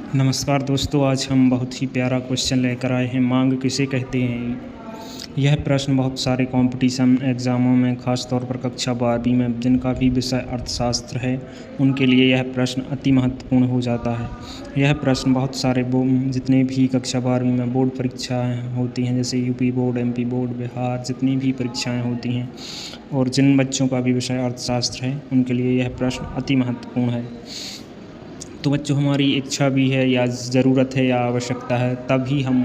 नमस्कार दोस्तों, आज हम बहुत ही प्यारा क्वेश्चन लेकर आए हैं। मांग किसे कहते हैं? यह प्रश्न बहुत सारे कंपटीशन एग्ज़ामों में, ख़ास तौर पर कक्षा 12वीं में जिनका भी विषय अर्थशास्त्र है, उनके लिए यह प्रश्न अति महत्वपूर्ण हो जाता है। यह प्रश्न बहुत सारे जितने भी कक्षा 12वीं में बोर्ड परीक्षाएँ होती हैं, जैसे UP board, MP board, Bihar, जितनी भी परीक्षाएँ होती हैं, और जिन बच्चों का भी विषय अर्थशास्त्र है, उनके लिए यह प्रश्न अति महत्वपूर्ण है। तो बच्चों, हमारी इच्छा भी है या ज़रूरत है या आवश्यकता है, तभी हम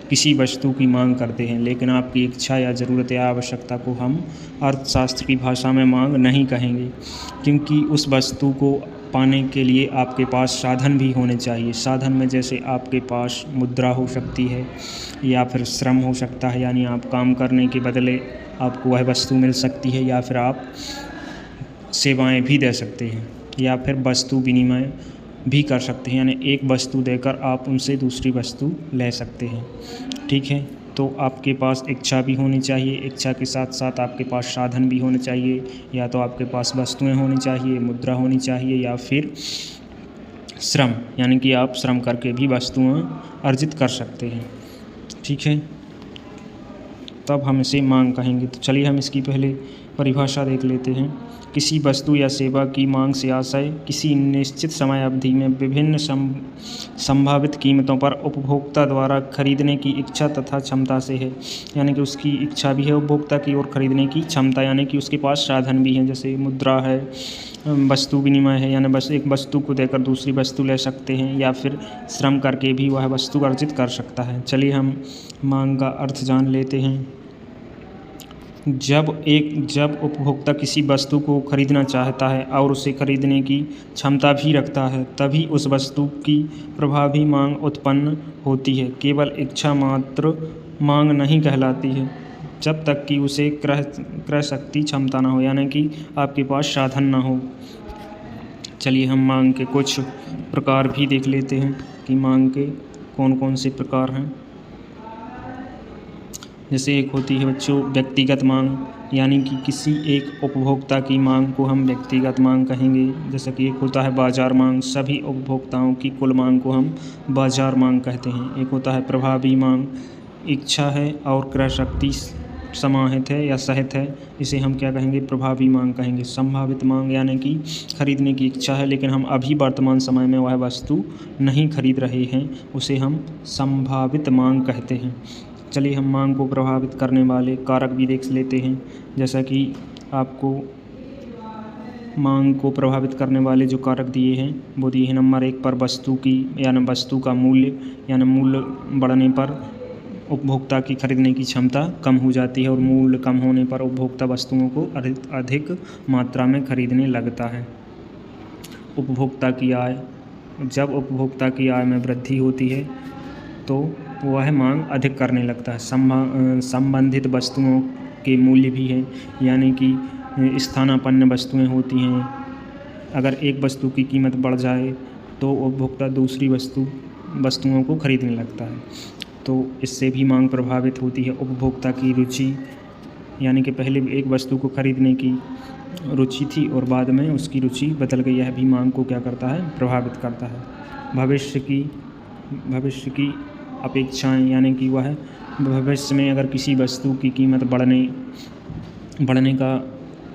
किसी वस्तु की मांग करते हैं। लेकिन आपकी इच्छा या ज़रूरत या आवश्यकता को हम अर्थशास्त्र की भाषा में मांग नहीं कहेंगे, क्योंकि उस वस्तु को पाने के लिए आपके पास साधन भी होने चाहिए। साधन में जैसे आपके पास मुद्रा हो सकती है या फिर श्रम हो सकता है, यानी आप काम करने के बदले आपको वह वस्तु मिल सकती है, या फिर आप सेवाएं भी दे सकते हैं, या फिर वस्तु विनिमय भी कर सकते हैं, यानी एक वस्तु देकर आप उनसे दूसरी वस्तु ले सकते हैं। ठीक है, तो आपके पास इच्छा भी होनी चाहिए, इच्छा के साथ साथ आपके पास साधन भी होने चाहिए। या तो आपके पास वस्तुएं होनी चाहिए, मुद्रा होनी चाहिए, या फिर श्रम, यानी कि आप श्रम करके भी वस्तुएं अर्जित कर सकते हैं। ठीक है, तब हम इसे मांग कहेंगे। तो चलिए हम इसकी पहले परिभाषा देख लेते हैं। किसी वस्तु या सेवा की मांग से आशय किसी निश्चित समय अवधि में विभिन्न संभावित कीमतों पर उपभोक्ता द्वारा खरीदने की इच्छा तथा क्षमता से है। यानी कि उसकी इच्छा भी है उपभोक्ता की, और खरीदने की क्षमता, यानी कि उसके पास साधन भी हैं, जैसे मुद्रा है, वस्तु विनिमय है, यानी बस एक वस्तु को देकर दूसरी वस्तु ले सकते हैं, या फिर श्रम करके भी वह वस्तु अर्जित कर सकता है। चलिए हम मांग का अर्थ जान लेते हैं। जब उपभोक्ता किसी वस्तु को खरीदना चाहता है और उसे खरीदने की क्षमता भी रखता है, तभी उस वस्तु की प्रभावी मांग उत्पन्न होती है। केवल इच्छा मात्र मांग नहीं कहलाती है, जब तक कि उसे क्रय शक्ति क्षमता ना हो, यानी कि आपके पास साधन ना हो। चलिए हम मांग के कुछ प्रकार भी देख लेते हैं कि मांग के कौन कौन से प्रकार हैं। जैसे एक होती है बच्चों व्यक्तिगत मांग, यानी कि किसी एक उपभोक्ता की मांग को हम व्यक्तिगत मांग कहेंगे। जैसे कि एक होता है बाजार मांग, सभी उपभोक्ताओं की कुल मांग को हम बाजार मांग कहते हैं। एक होता है प्रभावी मांग, इच्छा है और क्रय शक्ति समाहित है या सहित है, इसे हम क्या कहेंगे? प्रभावी मांग कहेंगे। संभावित मांग, यानी कि खरीदने की इच्छा है लेकिन हम अभी वर्तमान समय में वह वस्तु नहीं खरीद रहे हैं, उसे हम संभावित मांग कहते हैं। चलिए हम मांग को प्रभावित करने वाले कारक भी देख लेते हैं। जैसा कि आपको मांग को प्रभावित करने वाले जो कारक दिए हैं वो दिए हैं। नंबर 1 पर वस्तु की यानी वस्तु का मूल्य, यानी मूल्य बढ़ने पर उपभोक्ता की खरीदने की क्षमता कम हो जाती है, और मूल्य कम होने पर उपभोक्ता वस्तुओं को अधिक मात्रा में खरीदने लगता है। उपभोक्ता की आय, जब उपभोक्ता की आय में वृद्धि होती है तो वह मांग अधिक करने लगता है। संबंधित वस्तुओं के मूल्य भी हैं, यानी कि स्थानापन्न वस्तुएं होती हैं। अगर एक वस्तु की कीमत बढ़ जाए तो उपभोक्ता दूसरी वस्तुओं को खरीदने लगता है, तो इससे भी मांग प्रभावित होती है। उपभोक्ता की रुचि, यानी कि पहले एक वस्तु को खरीदने की रुचि थी और बाद में उसकी रुचि बदल गई, यह भी मांग को क्या करता है? प्रभावित करता है। भविष्य की अपेक्षाएं, यानी कि वह भविष्य में अगर किसी वस्तु की कीमत बढ़ने का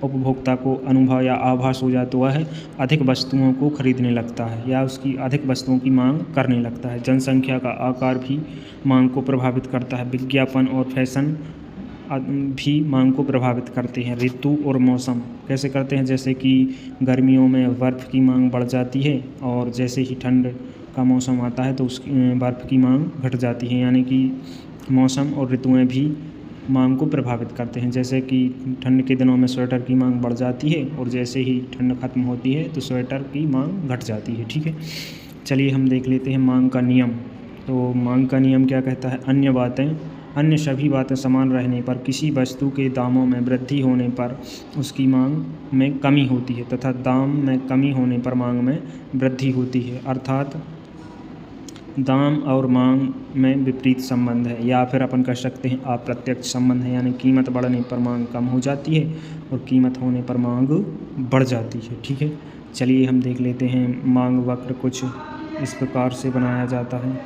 उपभोक्ता को अनुभव या आभास हो जाए तो वह अधिक वस्तुओं को खरीदने लगता है या उसकी अधिक वस्तुओं की मांग करने लगता है। जनसंख्या का आकार भी मांग को प्रभावित करता है। विज्ञापन और फैशन भी मांग को प्रभावित करते हैं। ऋतु और मौसम कैसे करते हैं? जैसे कि गर्मियों में बर्फ़ की मांग बढ़ जाती है, और जैसे ही ठंड का मौसम आता है तो उस बर्फ़ की मांग घट जाती है। यानी कि मौसम और ऋतुएं भी मांग को प्रभावित करते हैं। जैसे कि ठंड के दिनों में स्वेटर की मांग बढ़ जाती है, और जैसे ही ठंड खत्म होती है तो स्वेटर की मांग घट जाती है। ठीक है, चलिए हम देख लेते हैं मांग का नियम। तो मांग का नियम क्या कहता है? अन्य सभी बातें समान रहने पर किसी वस्तु के दामों में वृद्धि होने पर उसकी मांग में कमी होती है, तथा दाम में कमी होने पर मांग में वृद्धि होती है। अर्थात दाम और मांग में विपरीत संबंध है, या फिर अपन कह सकते हैं अप्रत्यक्ष संबंध है। यानी कीमत बढ़ने पर मांग कम हो जाती है और कीमत होने पर मांग बढ़ जाती है। ठीक है, चलिए हम देख लेते हैं मांग वक्र कुछ इस प्रकार से बनाया जाता है।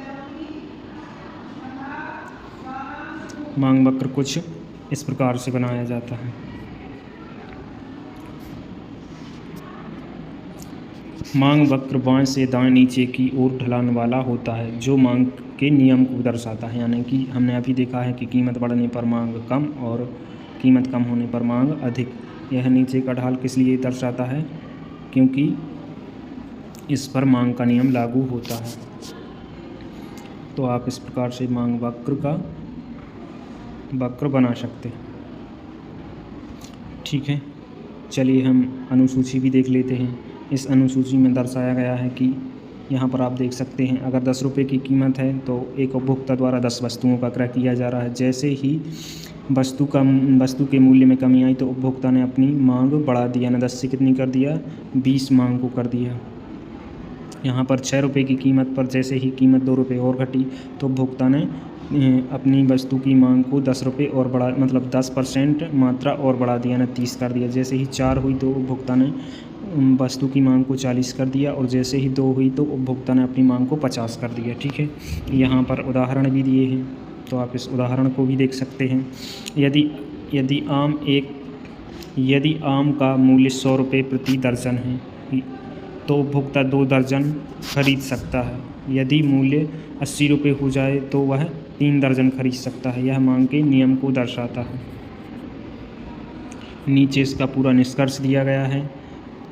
मांग वक्र कुछ इस प्रकार से बनाया जाता है। मांग वक्र बाएं से दाएं नीचे की ओर ढलान वाला होता है, जो मांग के नियम को दर्शाता है। यानी कि हमने अभी देखा है कि कीमत बढ़ने पर मांग कम और कीमत कम होने पर मांग अधिक। यह नीचे का ढाल किस लिए दर्शाता है? क्योंकि इस पर मांग का नियम लागू होता है। तो आप इस प्रकार से मांग वक्र बना सकते हैं। ठीक है, चलिए हम अनुसूची भी देख लेते हैं। इस अनुसूची में दर्शाया गया है कि यहाँ पर आप देख सकते हैं, अगर 10 रुपये की कीमत है तो एक उपभोक्ता द्वारा 10 वस्तुओं का क्रय किया जा रहा है। जैसे ही वस्तु के मूल्य में कमी आई तो उपभोक्ता ने अपनी मांग बढ़ा दी, यानी 10 से कितनी कर दिया, 20 मांग को कर दिया। यहाँ पर 6 रुपये की कीमत पर जैसे ही कीमत 2 रुपये और घटी तो उपभोक्ता ने अपनी वस्तु की मांग को 10 रुपये और बढ़ा, मतलब 10% मात्रा और बढ़ा दिया, यानी 30 कर दिया। जैसे ही 4 हुई तो उपभोक्ता ने वस्तु की मांग को 40 कर दिया, और जैसे ही 2 हुई तो उपभोक्ता ने अपनी मांग को 50 कर दिया। ठीक है, यहाँ पर उदाहरण भी दिए हैं, तो आप इस उदाहरण को भी देख सकते हैं। यदि आम का मूल्य 100 रुपये प्रति दर्जन है तो उपभोक्ता 2 दर्जन खरीद सकता है। यदि मूल्य 80 रुपये हो जाए तो वह 3 दर्जन खरीद सकता है। यह मांग के नियम को दर्शाता है। नीचे इसका पूरा निष्कर्ष दिया गया है।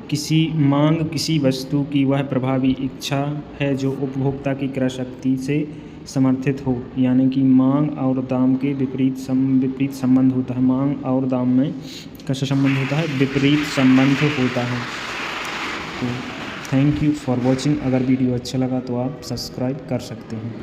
किसी वस्तु की वह प्रभावी इच्छा है जो उपभोक्ता की क्रय शक्ति से समर्थित हो, यानी कि मांग और दाम के विपरीत संबंध होता है। मांग और दाम में कैसा संबंध होता है? विपरीत संबंध होता है। तो थैंक यू फॉर वॉचिंग। अगर वीडियो अच्छा लगा तो आप सब्सक्राइब कर सकते हैं।